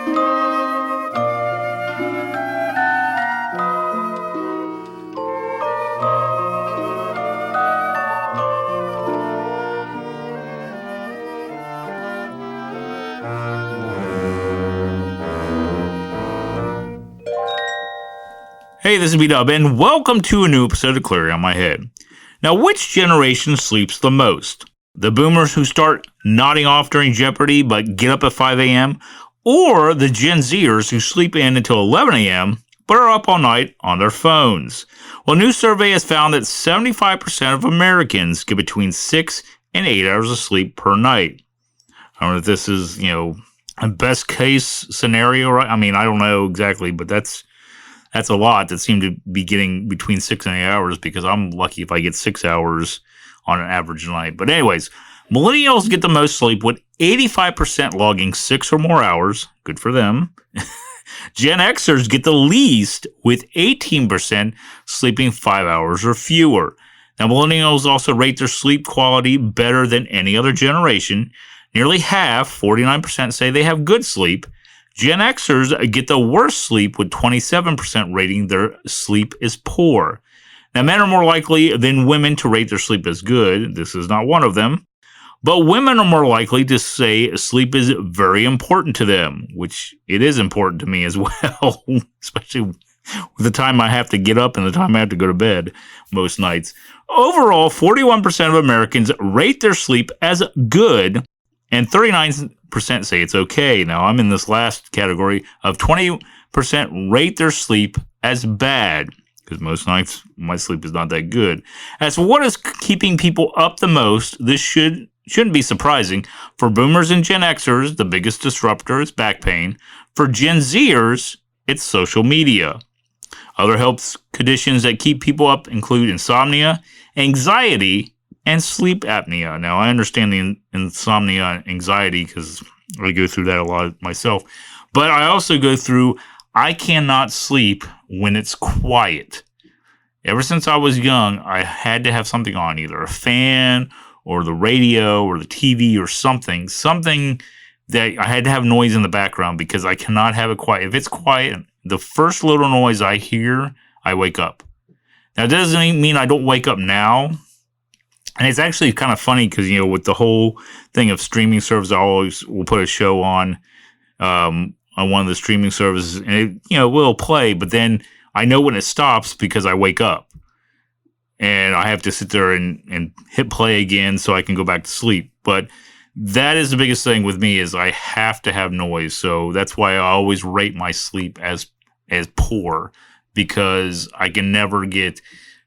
Hey, this is B-Dub, and welcome to a new episode of Clearing Out My Head. Now, which generation sleeps the most? The boomers who start nodding off during Jeopardy but get up at 5 a.m., or the Gen Zers who sleep in until 11 a.m. but are up all night on their phones? Well, a new survey has found that 75% of Americans get between 6 and 8 hours of sleep per night. I don't know if this is, a best case scenario, right? I mean, I don't know exactly, but that's a lot that seem to be getting between 6 and 8 hours, because I'm lucky if I get 6 hours on an average night. But anyways, millennials get the most sleep with 85% logging 6 or more hours. Good for them. Gen Xers get the least with 18% sleeping 5 hours or fewer. Now, millennials also rate their sleep quality better than any other generation. Nearly half, 49%, say they have good sleep. Gen Xers get the worst sleep with 27% rating their sleep is poor. Now, men are more likely than women to rate their sleep as good. This is not one of them. But women are more likely to say sleep is very important to them, which it is important to me as well, especially with the time I have to get up and the time I have to go to bed most nights. Overall, 41% of Americans rate their sleep as good, and 39% say it's okay. Now, I'm in this last category of 20% rate their sleep as bad, because most nights my sleep is not that good. As for what is keeping people up the most, this shouldn't be surprising. For boomers and Gen Xers, the biggest disruptor is back pain. For Gen Zers, it's social media. Other health conditions that keep people up include insomnia, anxiety, and sleep apnea. Now, I understand the insomnia and anxiety because I go through that a lot myself. But I also go through, I cannot sleep when it's quiet. Ever since I was young, I had to have something on, either a fan or the radio or the TV or something that I had to have noise in the background, because I cannot have it quiet. If it's quiet, the first little noise I hear, I wake up. Now, it doesn't mean I don't wake up now. And it's actually kind of funny because, with the whole thing of streaming services, I always will put a show on one of the streaming services, and it, will play, but then I know when it stops because I wake up. And I have to sit there and hit play again so I can go back to sleep. But that is the biggest thing with me, is I have to have noise. So that's why I always rate my sleep as poor, because I can never get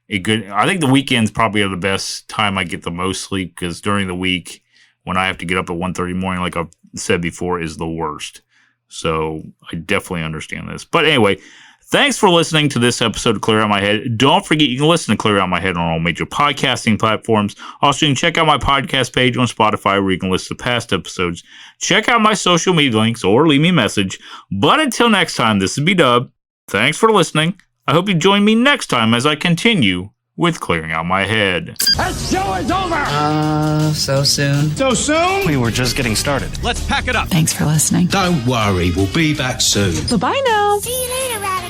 I think the weekends probably are the best time I get the most sleep, because during the week, when I have to get up at 1:30 in the morning, like I've said before, is the worst. So I definitely understand this. But anyway, thanks for listening to this episode of Clear Out My Head. Don't forget, you can listen to Clear Out My Head on all major podcasting platforms. Also, you can check out my podcast page on Spotify, where you can listen to past episodes. Check out my social media links or leave me a message. But until next time, this is B-Dub. Thanks for listening. I hope you join me next time as I continue with Clearing Out My Head. That show is over! So soon? So soon? We were just getting started. Let's pack it up. Thanks for listening. Don't worry, we'll be back soon. Bye-bye now. See you later, Rabbit.